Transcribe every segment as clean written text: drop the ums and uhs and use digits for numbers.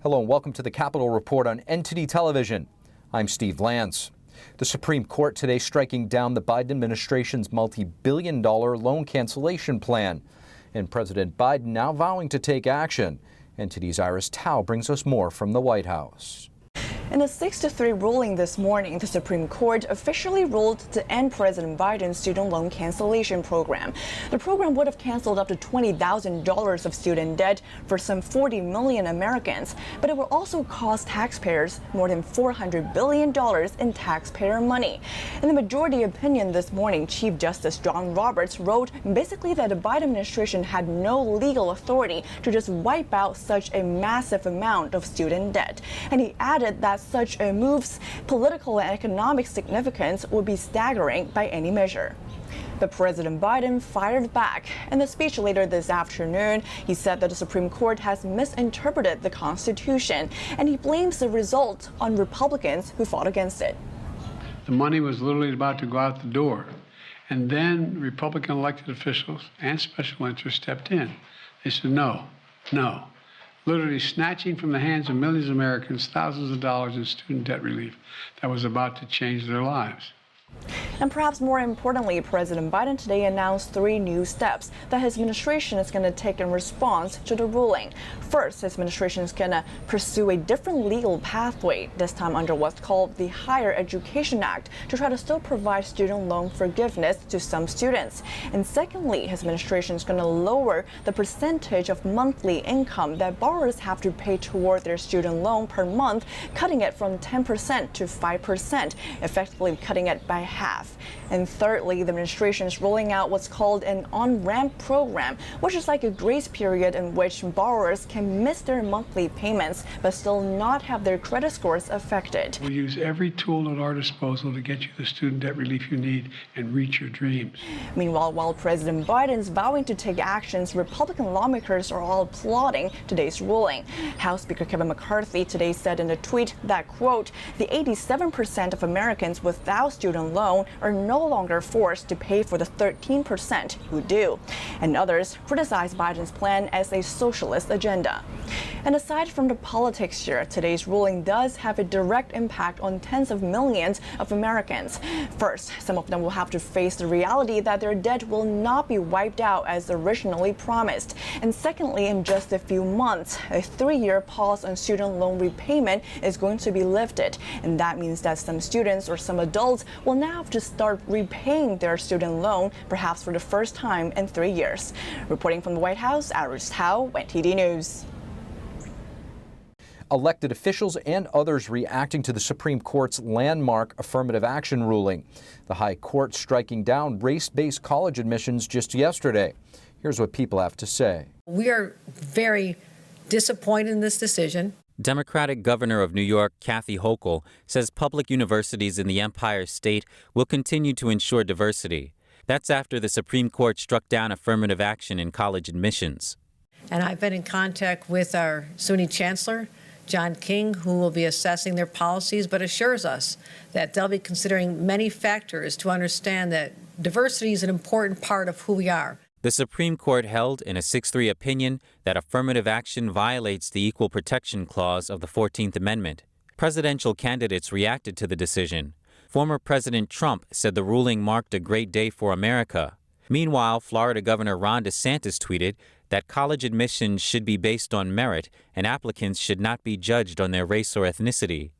Hello and welcome to the Capitol Report on NTD Television. I'm Steve Lance. The Supreme Court today striking down the Biden administration's multi-billion-dollar loan cancellation plan. And President Biden now vowing to take action. NTD's Iris Tao brings us more from the White House. In a 6-3 ruling this morning, the Supreme Court officially ruled to end President Biden's student loan cancellation program. The program would have canceled up to $20,000 of student debt for some 40 million Americans, but it will also cost taxpayers more than $400 billion in taxpayer money. In the majority opinion this morning, Chief Justice John Roberts wrote basically that the Biden administration had no legal authority to just wipe out such a massive amount of student debt. And he added that such a move's political and economic significance would be staggering by any measure. But President Biden fired back. In the speech later this afternoon, he said that the Supreme Court has misinterpreted the Constitution, and he blames the result on Republicans who fought against it. The money was literally about to go out the door. And then Republican elected officials and special interests stepped in. They said, no. Literally snatching from the hands of millions of Americans thousands of dollars in student debt relief that was about to change their lives. And perhaps more importantly, President Biden today announced 3 new steps that his administration is going to take in response to the ruling. First, his administration is going to pursue a different legal pathway, this time under what's called the Higher Education Act, to try to still provide student loan forgiveness to some students. And secondly, his administration is going to lower the percentage of monthly income that borrowers have to pay toward their student loan per month, cutting it from 10% to 5%, effectively cutting it by half. And thirdly, the administration is rolling out what's called an on-ramp program, which is like a grace period in which borrowers can miss their monthly payments but still not have their credit scores affected. We'll use every tool at our disposal to get you the student debt relief you need and reach your dreams. Meanwhile, while President Biden's vowing to take actions, Republican lawmakers are all applauding today's ruling. House Speaker Kevin McCarthy today said in a tweet that, quote, the 87% of Americans without student loan are no longer forced to pay for the 13% who do. And others criticize Biden's plan as a socialist agenda. And aside from the politics here, today's ruling does have a direct impact on tens of millions of Americans. First, some of them will have to face the reality that their debt will not be wiped out as originally promised. And secondly, in just a few months, a 3-year pause on student loan repayment is going to be lifted. And that means that some students or some adults will now have to start repaying their student loan, perhaps for the first time in 3 years. Reporting from the White House, Iris Tao, NTD News. Elected officials and others reacting to the Supreme Court's landmark affirmative action ruling. The High Court striking down race-based college admissions just yesterday. Here's what people have to say. We are very disappointed in this decision. Democratic Governor of New York, Kathy Hochul, says public universities in the Empire State will continue to ensure diversity. That's after the Supreme Court struck down affirmative action in college admissions. And I've been in contact with our SUNY Chancellor, John King, who will be assessing their policies, but assures us that they'll be considering many factors to understand that diversity is an important part of who we are. The Supreme Court held in a 6-3 opinion that affirmative action violates the Equal Protection Clause of the 14th Amendment. Presidential candidates reacted to the decision. Former President Trump said the ruling marked a great day for America. Meanwhile, Florida Governor Ron DeSantis tweeted that college admissions should be based on merit and applicants should not be judged on their race or ethnicity.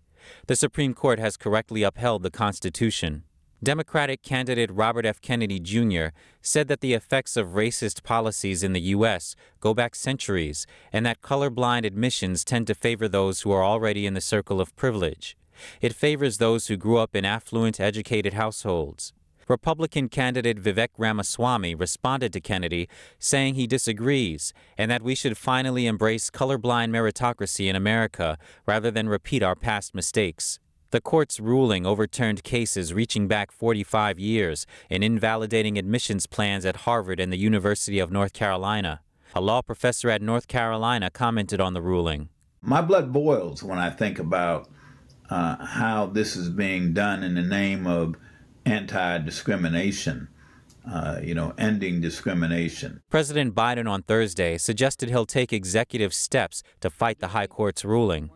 The Supreme Court has correctly upheld the Constitution. Democratic candidate Robert F. Kennedy Jr. said that the effects of racist policies in the U.S. go back centuries and that colorblind admissions tend to favor those who are already in the circle of privilege. It favors those who grew up in affluent, educated households. Republican candidate Vivek Ramaswamy responded to Kennedy, saying he disagrees and that we should finally embrace colorblind meritocracy in America rather than repeat our past mistakes. The court's ruling overturned cases reaching back 45 years in invalidating admissions plans at Harvard and the University of North Carolina. A law professor at North Carolina commented on the ruling. My blood boils when I think about how this is being done in the name of anti-discrimination. ending discrimination. President Biden on Thursday suggested he'll take executive steps to fight the High Court's ruling.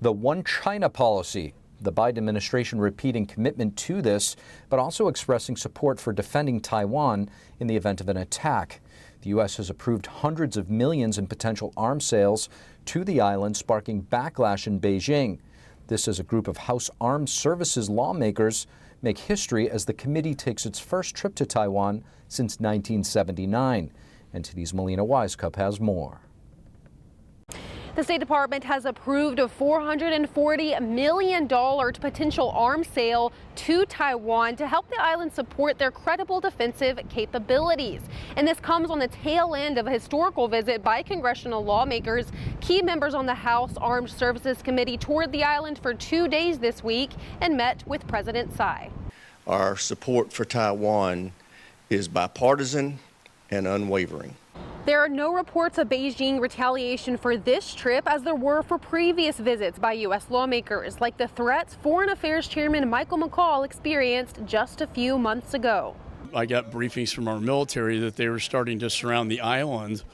The One China policy. The Biden administration repeating commitment to this, but also expressing support for defending Taiwan in the event of an attack. The U.S. has approved hundreds of millions in potential arms sales to the island, sparking backlash in Beijing. This as a group of House Armed Services lawmakers make history as the committee takes its first trip to Taiwan since 1979. NTD's Melina Wisecup has more. The State Department has approved a $440 million potential arms sale to Taiwan to help the island support their credible defensive capabilities. And this comes on the tail end of a historical visit by congressional lawmakers. Key members on the House Armed Services Committee toured the island for 2 days this week and met with President Tsai. Our support for Taiwan is bipartisan and unwavering. There are no reports of Beijing retaliation for this trip, as there were for previous visits by U.S. lawmakers, like the threats Foreign Affairs Chairman Michael McCaul experienced just a few months ago. I got briefings from our military that they were starting to surround the island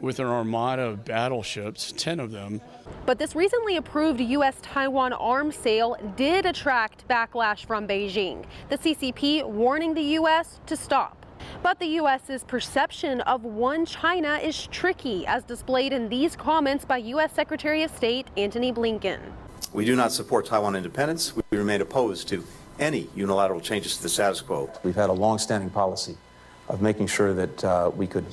with an armada of battleships, 10 of them. But this recently approved U.S.-Taiwan arms sale did attract backlash from Beijing, the CCP warning the U.S. to stop. But the U.S.'s perception of one China is tricky, as displayed in these comments by U.S. Secretary of State Antony Blinken. We do not support Taiwan independence. We remain opposed to any unilateral changes to the status quo. We've had a long-standing policy of making sure that we could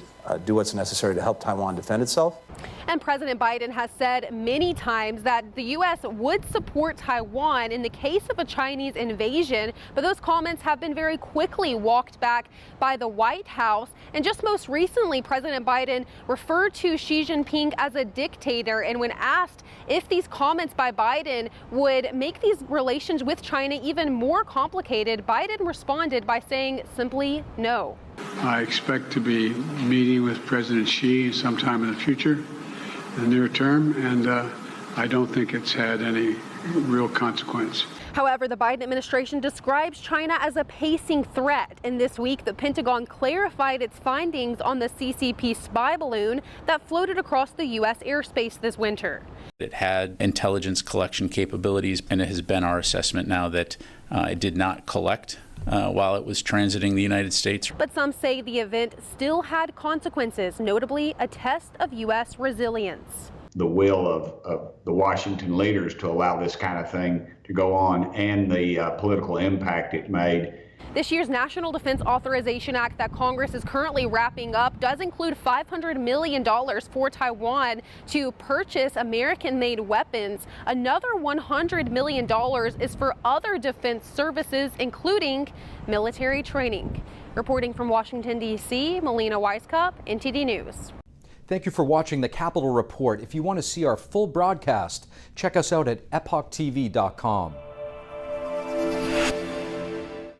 do what's necessary to help Taiwan defend itself. And President Biden has said many times that the U.S. would support Taiwan in the case of a Chinese invasion, but those comments have been very quickly walked back by the White House. And just most recently, President Biden referred to Xi Jinping as a dictator. And when asked if these comments by Biden would make these relations with China even more complicated, Biden responded by saying simply no. I expect to be meeting with President Xi sometime in the future, in the near term, and I don't think it's had any real consequence. However, the Biden administration describes China as a pacing threat. And this week, the Pentagon clarified its findings on the CCP spy balloon that floated across the U.S. airspace this winter. It had intelligence collection capabilities, and it has been our assessment now that it did not collect while it was transiting the United States. But some say the event still had consequences, notably a test of U.S. resilience. The will of the Washington leaders to allow this kind of thing to go on, and the political impact it made. This year's National Defense Authorization Act that Congress is currently wrapping up does include $500 million for Taiwan to purchase American-made weapons. Another $100 million is for other defense services, including military training. Reporting from Washington, D.C., Melina Wisecup, NTD News. Thank you for watching the Capitol Report. If you want to see our full broadcast, check us out at epochtv.com.